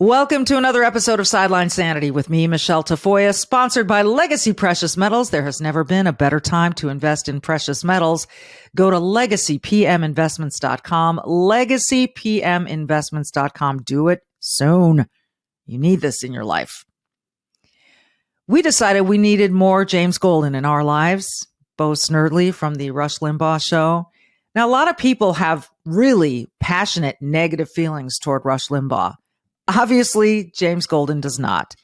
Welcome to another episode of Sideline Sanity with me, Michelle Tafoya, sponsored by Legacy Precious Metals. There has never been a better time to invest in precious metals. Go to legacypminvestments.com, legacypminvestments.com. Do it soon. You need this in your life. We decided we needed more James Golden in our lives. Bo Snerdley from the Rush Limbaugh show. Now, a lot of people have really passionate negative feelings toward Rush Limbaugh. Obviously, James Golden does not.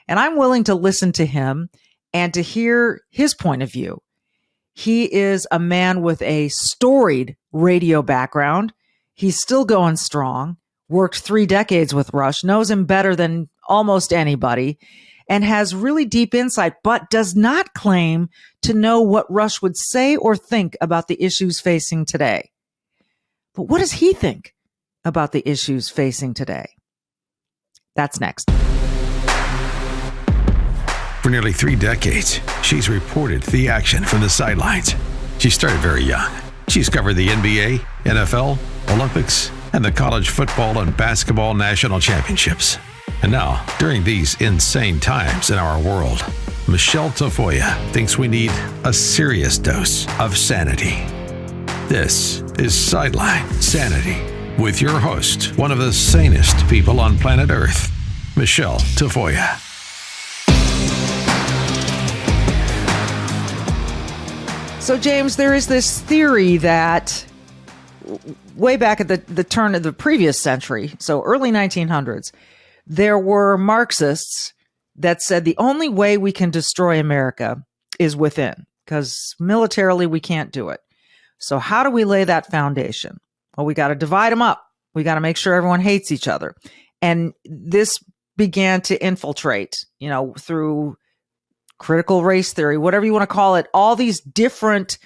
And I'm willing to listen to him and to hear his point of view. He is a man with a storied radio background. He's still going strong, worked 3 decades with Rush, knows him better than almost anybody, and has really deep insight, but does not claim to know what Rush would say or think about the issues facing today. But what does he think about the issues facing today? That's next. For nearly 3 decades, she's reported the action from the sidelines. She started very young. She's covered the NBA, NFL, Olympics, and the college football and basketball national championships. And now, during these insane times in our world, Michelle Tafoya thinks we need a serious dose of sanity. This is Sideline Sanity with your host, one of the sanest people on planet Earth, Michelle Tafoya. So, James, there is this theory that way back at the turn of the previous century, so early 1900s, there were Marxists that said the only way we can destroy America is within, because militarily we can't do it. So how do we lay that foundation? Well, we got to divide them up. We got to make sure everyone hates each other. And this began to infiltrate, through critical race theory, whatever you want to call it, all these different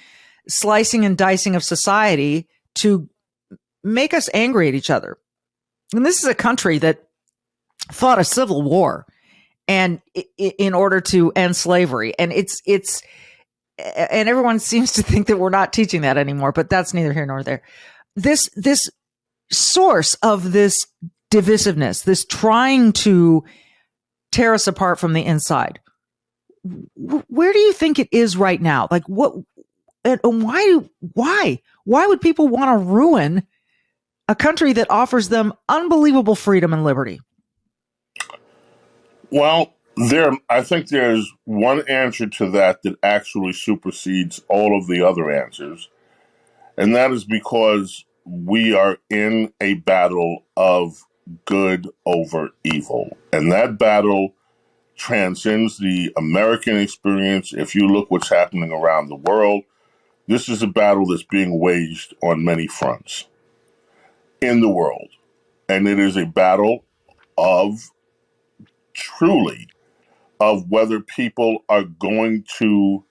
slicing and dicing of society to make us angry at each other. And this is a country that fought a civil war and in order to end slavery. And and everyone seems to think that we're not teaching that anymore, but that's neither here nor there. This source of this divisiveness, this trying to tear us apart from the inside, where do you think it is right now? Like what, and why would people want to ruin a country that offers them unbelievable freedom and liberty? Well, I think there's one answer to that actually supersedes all of the other answers. And that is because we are in a battle of good over evil. And that battle transcends the American experience. If you look what's happening around the world, this is a battle that's being waged on many fronts in the world. And it is a battle of whether people are going to,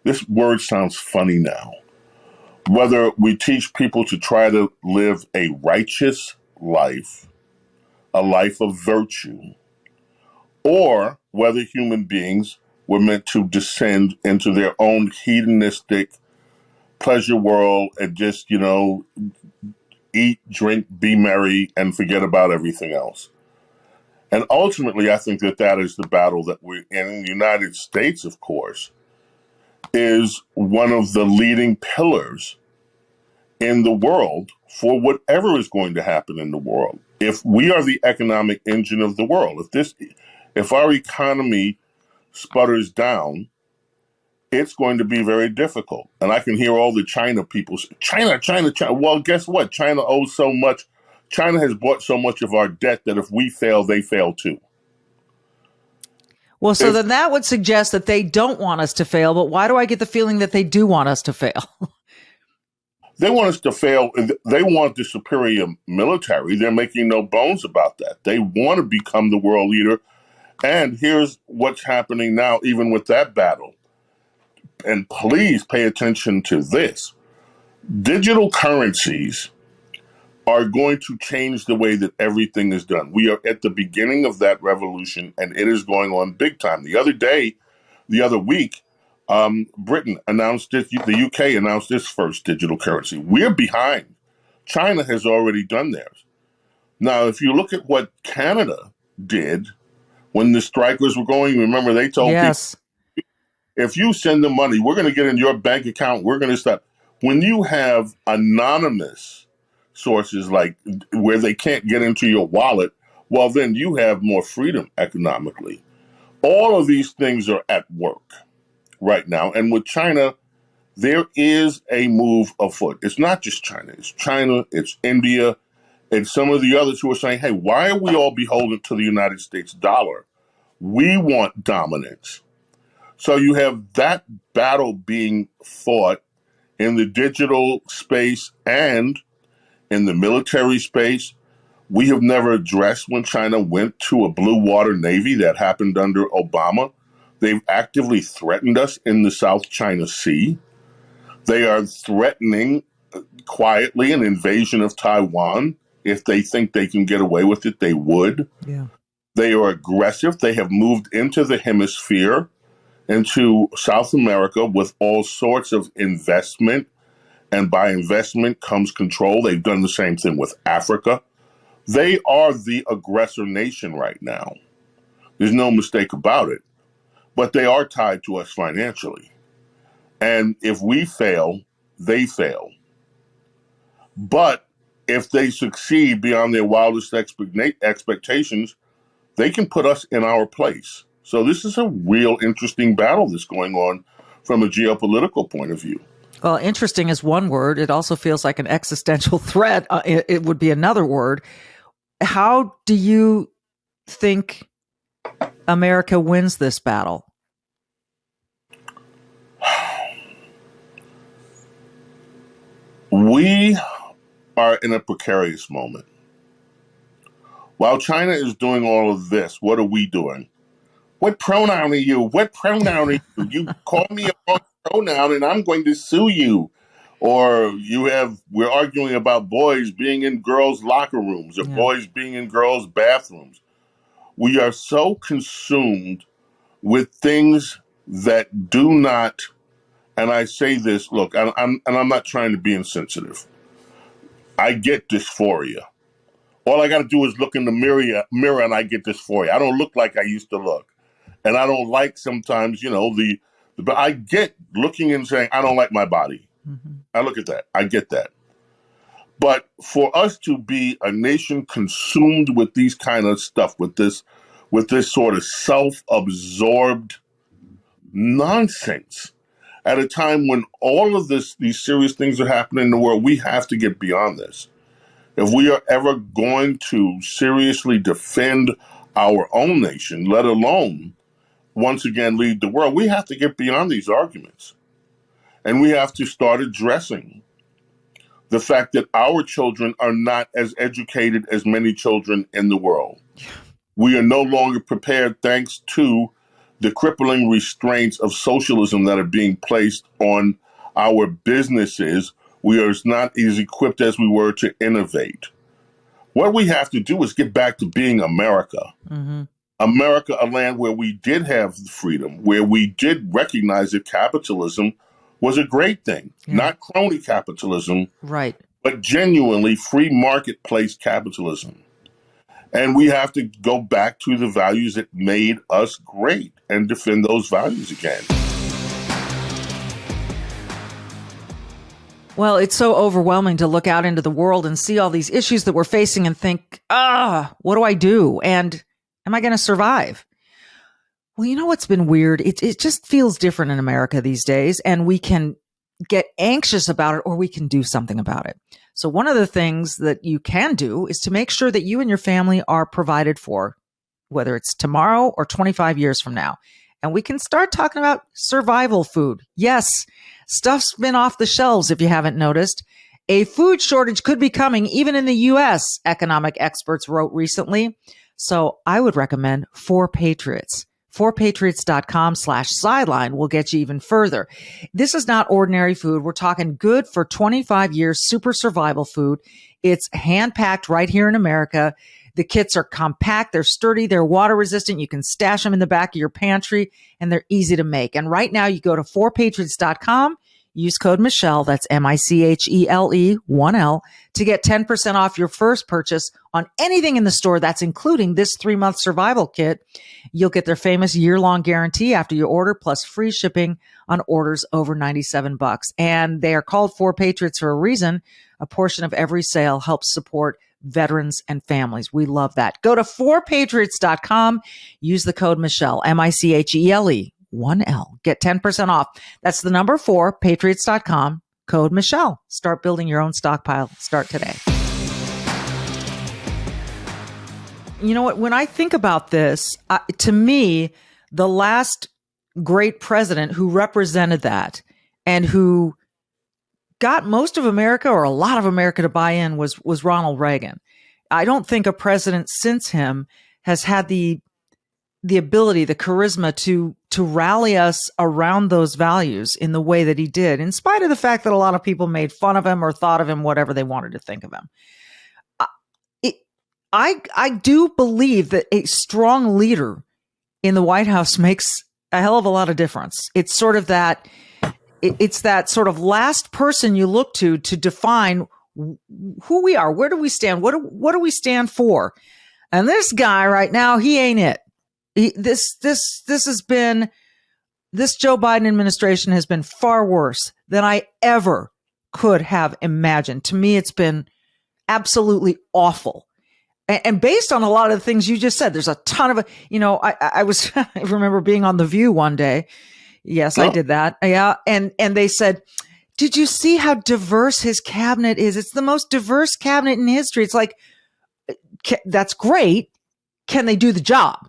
this word sounds funny now, whether we teach people to try to live a righteous life, a life of virtue, or whether human beings were meant to descend into their own hedonistic pleasure world and just, eat, drink, be merry, and forget about everything else. And ultimately, I think that is the battle that we're in the United States, of course, is one of the leading pillars in the world for whatever is going to happen in the world. If we are the economic engine of the world, if our economy sputters down, it's going to be very difficult. And I can hear all the China people say, China. Well, guess what? China owes so much. China has bought so much of our debt that if we fail, they fail too. Well, so then that would suggest that they don't want us to fail, but why do I get the feeling that they do want us to fail? They want us to fail. They want the superior military. They're making no bones about that. They want to become the world leader. And here's what's happening now, even with that battle. And please pay attention to this. Digital currencies are going to change the way that everything is done. We are at the beginning of that revolution, and it is going on big time. The other week, Britain announced it, the UK announced its first digital currency. We're behind. China has already done theirs. Now, if you look at what Canada did when the strikers were going. Remember, they told people, Yes. if you send the money, we're going to get in your bank account. We're going to stop. When you have anonymous sources like where they can't get into your wallet, well, then you have more freedom economically. All of these things are at work right now. And with China, there is a move afoot. It's not just China. It's China, it's India, and some of the others who are saying, hey, why are we all beholden to the United States dollar? We want dominance. So you have that battle being fought in the digital space and in the military space. We have never addressed when China went to a blue water navy that happened under Obama. They've actively threatened us in the South China Sea. They are threatening quietly an invasion of Taiwan. If they think they can get away with it, they would. Yeah. They are aggressive. They have moved into the hemisphere, into South America with all sorts of investment. And by investment comes control. They've done the same thing with Africa. They are the aggressor nation right now. There's no mistake about it. But they are tied to us financially. And if we fail, they fail. But if they succeed beyond their wildest expectations, they can put us in our place. So this is a real interesting battle that's going on from a geopolitical point of view. Well, interesting is one word. It also feels like an existential threat. It would be another word. How do you think America wins this battle? We are in a precarious moment. While China is doing all of this, what are we doing? What pronoun are you? What pronoun are you? You call me a wrong pronoun and I'm going to sue you. Or we're arguing about boys being in girls' locker rooms or boys being in girls' bathrooms. We are so consumed with things that do not, and I say this, look, I'm not trying to be insensitive. I get dysphoria. All I got to do is look in the mirror and I get dysphoria. I don't look like I used to look. And I don't like sometimes, but I get looking and saying, I don't like my body. Mm-hmm. I look at that. I get that. But for us to be a nation consumed with these kind of stuff, with this sort of self-absorbed nonsense, at a time when all of these serious things are happening in the world, we have to get beyond this. If we are ever going to seriously defend our own nation, let alone once again lead the world, we have to get beyond these arguments. And we have to start addressing the fact that our children are not as educated as many children in the world. We are no longer prepared, thanks to the crippling restraints of socialism that are being placed on our businesses. We are not as equipped as we were to innovate. What we have to do is get back to being America. Mm-hmm. America, a land where we did have freedom, where we did recognize that capitalism was a great thing, not crony capitalism, right? But genuinely free marketplace capitalism. And we have to go back to the values that made us great and defend those values again. Well, it's so overwhelming to look out into the world and see all these issues that we're facing and think, what do I do? And am I going to survive? Well, you know what's been weird? It just feels different in America these days, and we can get anxious about it or we can do something about it. So one of the things that you can do is to make sure that you and your family are provided for, whether it's tomorrow or 25 years from now. And we can start talking about survival food. Yes, stuff's been off the shelves if you haven't noticed. A food shortage could be coming even in the U.S., economic experts wrote recently. So I would recommend 4Patriots. 4patriots.com/sideline will get you even further. This is not ordinary food. We're talking good for 25 years, super survival food. It's hand-packed right here in America. The kits are compact, they're sturdy, they're water resistant. You can stash them in the back of your pantry, and they're easy to make. And right now, you go to 4patriots.com, Use code Michelle, that's Michele, 1L, to get 10% off your first purchase on anything in the store. That's including this 3-month survival kit. You'll get their famous year-long guarantee after you order, plus free shipping on orders over $97. And they are called 4 Patriots for a reason. A portion of every sale helps support veterans and families. We love that. Go to 4patriots.com. Use the code Michelle, Michele, 1L. Get 10% off. That's the number 4, patriots.com, code Michelle. Start building your own stockpile. Start today. You know what? When I think about this, to me, the last great president who represented that and who got most of America or a lot of America to buy in was Ronald Reagan. I don't think a president since him has had the ability, the charisma to rally us around those values in the way that he did, in spite of the fact that a lot of people made fun of him or thought of him whatever they wanted to think of him. I do believe that a strong leader in the White House makes a hell of a lot of difference. It's sort of that, it's that sort of last person you look to define who we are. Where do we stand? What do we stand for? And this guy right now, he ain't it. This Joe Biden administration has been far worse than I ever could have imagined. To me, it's been absolutely awful. And based on a lot of the things you just said, there's a ton of, I was, I remember being on The View one day. Yes, I did that. Yeah. And they said, did you see how diverse his cabinet is? It's the most diverse cabinet in history. It's like, that's great. Can they do the job?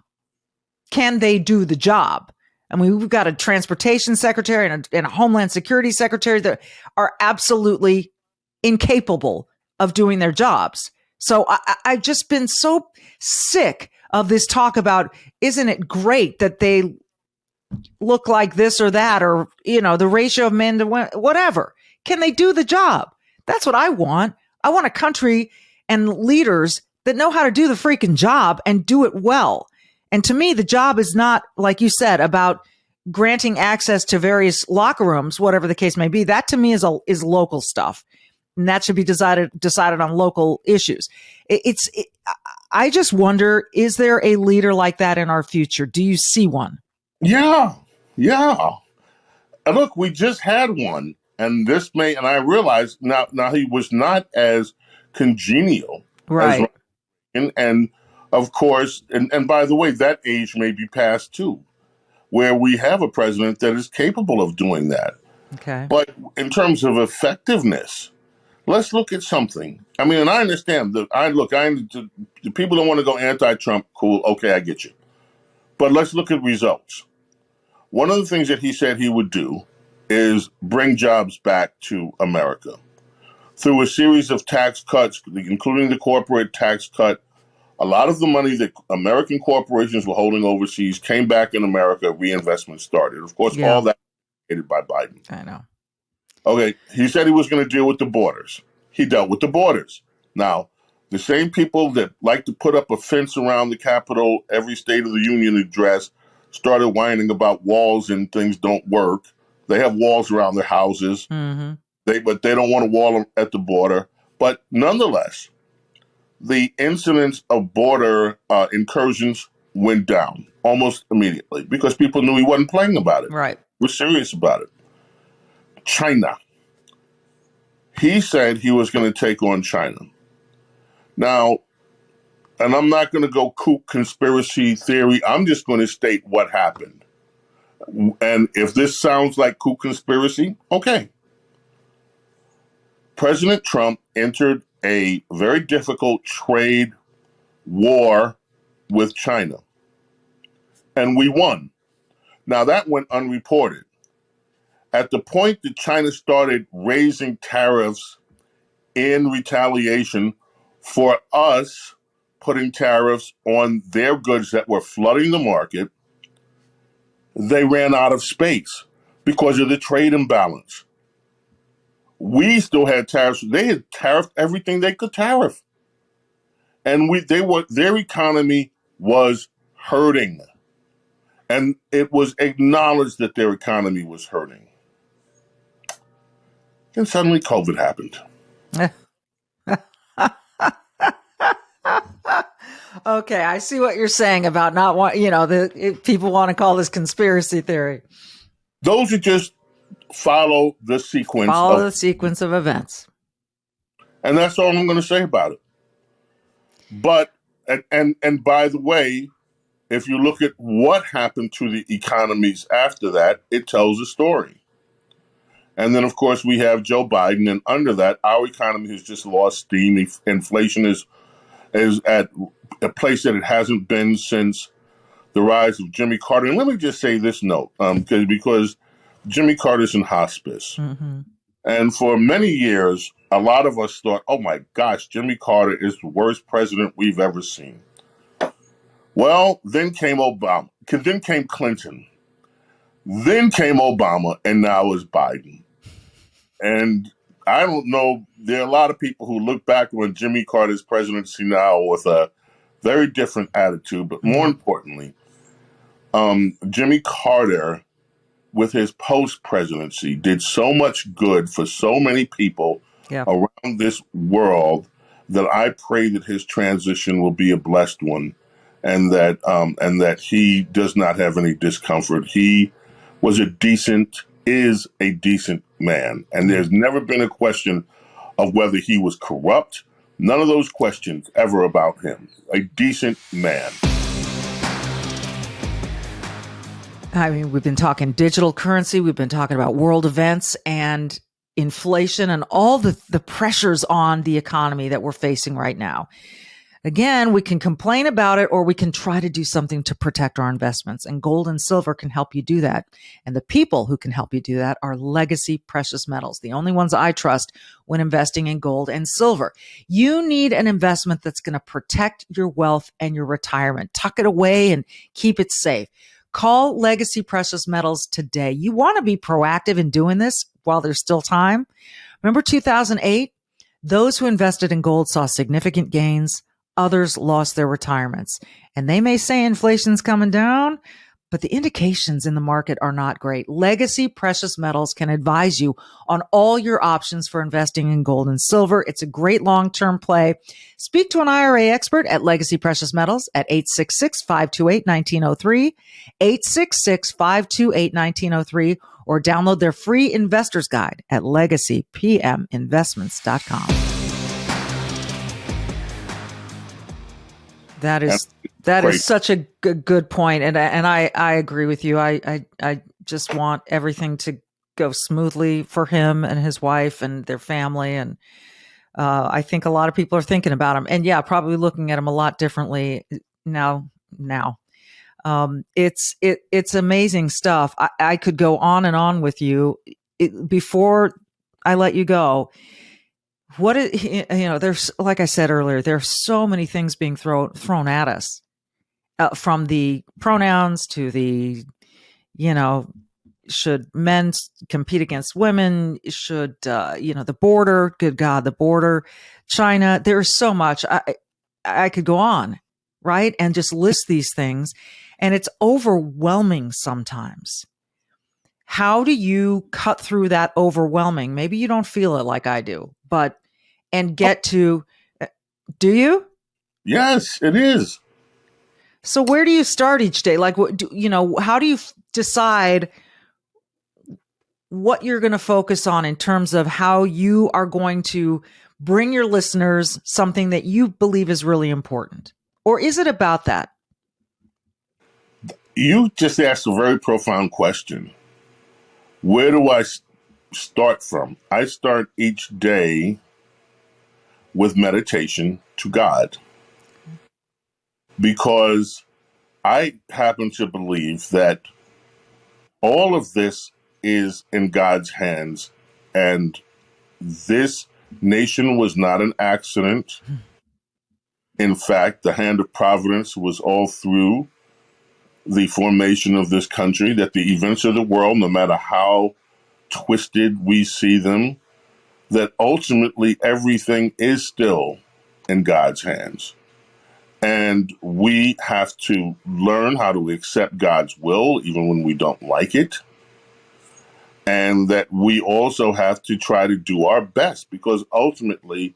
Can they do the job? I mean, we've got a transportation secretary and a Homeland Security secretary that are absolutely incapable of doing their jobs. So I've just been so sick of this talk about, isn't it great that they look like this or that, or, the ratio of men to women, whatever. Can they do the job? That's what I want. I want a country and leaders that know how to do the freaking job and do it well. And to me, the job is not, like you said, about granting access to various locker rooms, whatever the case may be. That to me is local stuff. And that should be decided on local issues. I just wonder, is there a leader like that in our future? Do you see one? Yeah. And look, we just had one, and I realized now he was not as congenial, right? And of course, and by the way, that age may be past too, where we have a president that is capable of doing that. Okay. But in terms of effectiveness, let's look at something. I mean, and I understand the people that want to go anti-Trump, cool, okay, I get you. But let's look at results. One of the things that he said he would do is bring jobs back to America through a series of tax cuts, including the corporate tax cut. A lot of the money that American corporations were holding overseas came back in America. Reinvestment started. Of course, all that was by Biden. I know. Okay, he said he was going to deal with the borders. He dealt with the borders. Now, the same people that like to put up a fence around the Capitol, every State of the Union address, started whining about walls and things don't work. They have walls around their houses, but they don't want a wall at the border. But nonetheless, the incidence of border incursions went down almost immediately because people knew he wasn't playing about it. Right. We're serious about it. China. He said he was going to take on China. Now, and I'm not going to go kook conspiracy theory. I'm just going to state what happened. And if this sounds like kook conspiracy, okay. President Trump entered a very difficult trade war with China. And we won. Now, that went unreported. At the point that China started raising tariffs in retaliation for us putting tariffs on their goods that were flooding the market, they ran out of space because of the trade imbalance. We still had tariffs. They had tariffed everything they could tariff. And their economy was hurting. And it was acknowledged that their economy was hurting. And suddenly COVID happened. Okay, I see what you're saying about not want, people want to call this conspiracy theory. Those are just follow the sequence Follow of, the sequence of events. and that's all I'm going to say about it. But, and by the way, if you look at what happened to the economies after that, it tells a story. And then, of course, we have Joe Biden, and under that, our economy has just lost steam. Inflation is at a place that it hasn't been since the rise of Jimmy Carter. And let me just say this note, because Jimmy Carter's in hospice. Mm-hmm. And for many years, a lot of us thought, oh my gosh, Jimmy Carter is the worst president we've ever seen. Well, then came Obama, then came Clinton, then came Obama, and now is Biden. And I don't know, there are a lot of people who look back on Jimmy Carter's presidency now with a very different attitude, but more importantly, Jimmy Carter, with his post-presidency, did so much good for so many people around this world that I pray that his transition will be a blessed one, and that he does not have any discomfort. He is a decent man, and there's never been a question of whether he was corrupt. None of those questions ever about him. A decent man. I mean, we've been talking digital currency. We've been talking about world events and inflation and all the pressures on the economy that we're facing right now. Again, we can complain about it, or we can try to do something to protect our investments, and gold and silver can help you do that. And the people who can help you do that are Legacy Precious Metals, the only ones I trust when investing in gold and silver. You need an investment that's going to protect your wealth and your retirement. Tuck it away and keep it safe. Call Legacy Precious Metals today. You want to be proactive in doing this while there's still time. Remember 2008? Those who invested in gold saw significant gains. Others lost their retirements. And they may say inflation's coming down, but the indications in the market are not great. Legacy Precious Metals can advise you on all your options for investing in gold and silver. It's a great long-term play. Speak to an IRA expert at Legacy Precious Metals at 866-528-1903, 866-528-1903, or download their free investor's guide at legacypminvestments.com. That is such a good point, and I agree with you. I just want everything to go smoothly for him and his wife and their family, and I think a lot of people are thinking about him, and probably looking at him a lot differently now. It's amazing stuff. I could go on and on with you. Before I let you go, there's, like I said earlier, there's so many things being thrown at us, from the pronouns to the, should men compete against women? Should, the border, good God, the border, China, there's so much. I could go on, right? And just list these things. And it's overwhelming sometimes. How do you cut through that overwhelming? Maybe you don't feel it like I do, and get to, do you? Yes, it is. So where do you start each day? Like, how do you decide what you're going to focus on in terms of how you are going to bring your listeners something that you believe is really important? Or is it about that? You just asked a very profound question. Where do I start from? I start each day with meditation to God, because I happen to believe that all of this is in God's hands, and this nation was not an accident. In fact, the hand of providence was all through the formation of this country, that the events of the world, no matter how twisted we see them, that ultimately everything is still in God's hands. And we have to learn how to accept God's will, even when we don't like it. and that we also have to try to do our best, because ultimately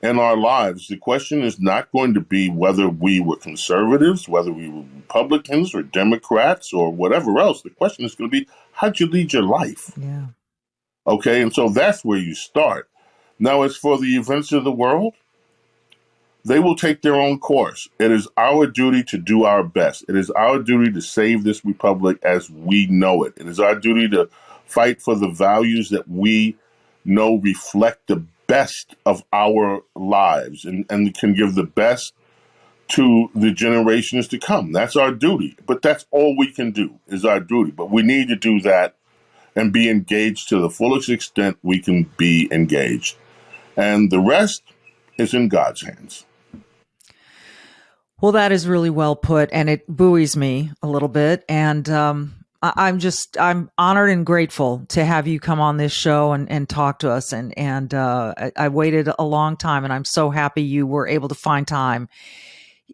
in our lives, the question is not going to be whether we were conservatives, whether we were Republicans or Democrats or whatever else. The question is going to be, how'd you lead your life? Yeah. Okay, and so that's where you start. Now, as for the events of the world, they will take their own course. It is our duty to do our best. It is our duty to save this republic as we know it. It is our duty to fight for the values that we know reflect the best of our lives and can give the best to the generations to come. That's our duty. But that's all we can do is our duty. But we need to do that and be engaged to the fullest extent we can be engaged. And the rest is in God's hands. Well, that is really well put, and it buoys me a little bit. And I'm honored and grateful to have you come on this show and talk to us. And I waited a long time, and I'm so happy you were able to find time.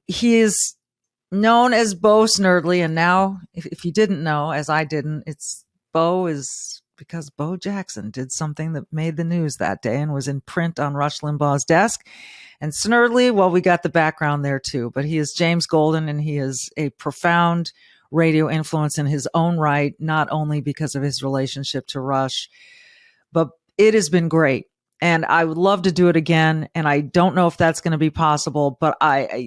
He is known as Bo Snerdley, and now, if you didn't know, as I didn't, Bo is because Bo Jackson did something that made the news that day and was in print on Rush Limbaugh's desk. And Snerdley, well, we got the background there too, but he is James Golden, and he is a profound radio influence in his own right, not only because of his relationship to Rush, but it has been great. And I would love to do it again. And I don't know if that's going to be possible, but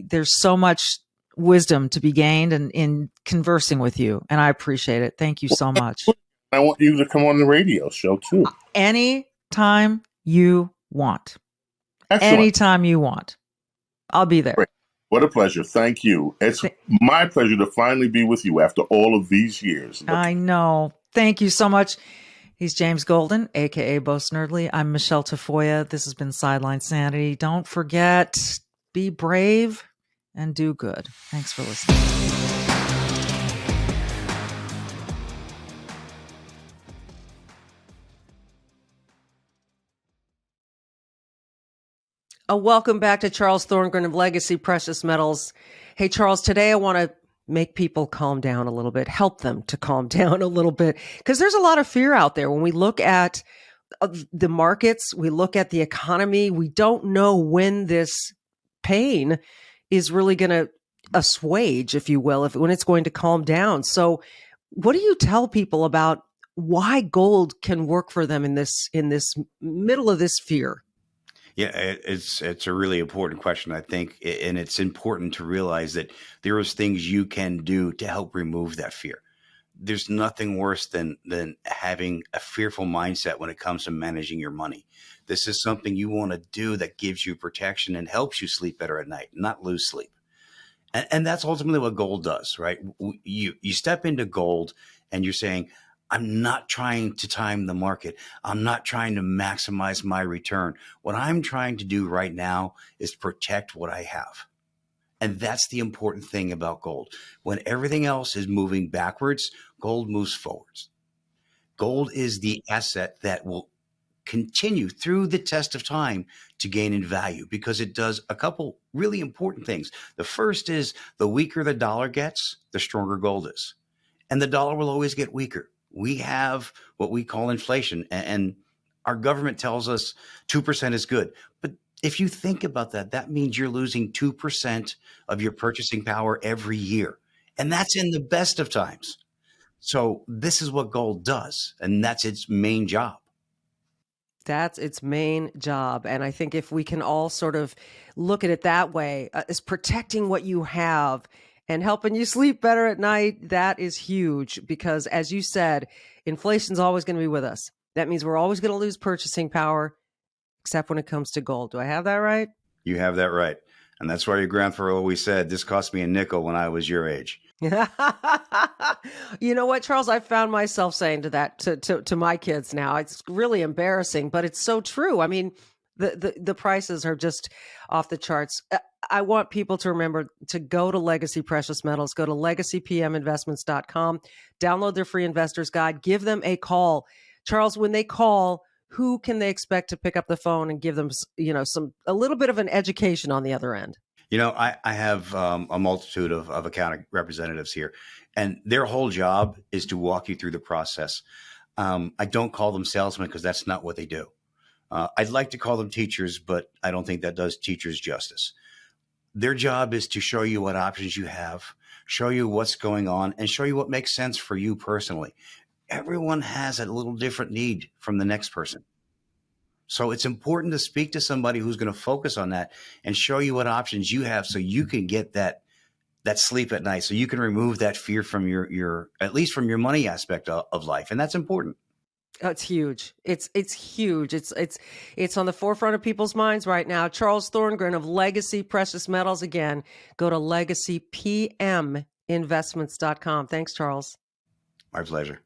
there's so much wisdom to be gained in conversing with you. And I appreciate it. Thank you so much. I want you to come on the radio show too. Anytime you want. Excellent. Anytime you want. I'll be there. Great. What a pleasure. Thank you. It's my pleasure to finally be with you after all of these years. I know. Thank you so much. He's James Golden, a.k.a. Bo Snerdley. I'm Michelle Tafoya. This has been Sideline Sanity. Don't forget, be brave and do good. Thanks for listening. Welcome back to Charles Thorngren of Legacy Precious Metals. Hey, Charles, today I want to make people calm down a little bit, help them to calm down a little bit, because there's a lot of fear out there. When we look at the markets, we look at the economy, we don't know when this pain is really going to assuage, if you will, when it's going to calm down. So what do you tell people about why gold can work for them in this middle of this fear? Yeah, it's a really important question, I think, and it's important to realize that there is things you can do to help remove that fear. There's nothing worse than having a fearful mindset when it comes to managing your money. This is something you want to do that gives you protection and helps you sleep better at night, not lose sleep. And that's ultimately what gold does, right? You step into gold and you're saying, I'm not trying to time the market. I'm not trying to maximize my return. What I'm trying to do right now is protect what I have. And that's the important thing about gold. When everything else is moving backwards, gold moves forwards. Gold is the asset that will continue through the test of time to gain in value because it does a couple really important things. The first is the weaker the dollar gets, the stronger gold is. And the dollar will always get weaker. We have what we call inflation, and our government tells us 2% is good. But if you think about that, that means you're losing 2% of your purchasing power every year. And that's in the best of times. So this is what gold does, and that's its main job. That's its main job. And I think if we can all sort of look at it that way, is protecting what you have and helping you sleep better at night, that is huge because, as you said, inflation's always going to be with us. That means we're always going to lose purchasing power, except when it comes to gold. Do I have that right? You have that right. And that's why your grandfather always said, this cost me a nickel when I was your age. You know what, Charles? I found myself saying to that to my kids now. It's really embarrassing, but it's so true. I mean, the prices are just off the charts. I want people to remember to go to Legacy Precious Metals, go to legacypminvestments.com, download their free investor's guide, give them a call. Charles, when they call, who can they expect to pick up the phone and give them, a little bit of an education on the other end? I have a multitude of account representatives here, and their whole job is to walk you through the process. I don't call them salesmen because that's not what they do. I'd like to call them teachers, but I don't think that does teachers justice. Their job is to show you what options you have, show you what's going on, and show you what makes sense for you personally. Everyone has a little different need from the next person. So it's important to speak to somebody who's going to focus on that and show you what options you have so you can get that sleep at night, so you can remove that fear from your at least from your money aspect of life. And that's important. Oh, it's huge. It's huge. It's on the forefront of people's minds right now. Charles Thorngren of Legacy Precious Metals. Again, go to legacypminvestments.com. Thanks, Charles. My pleasure.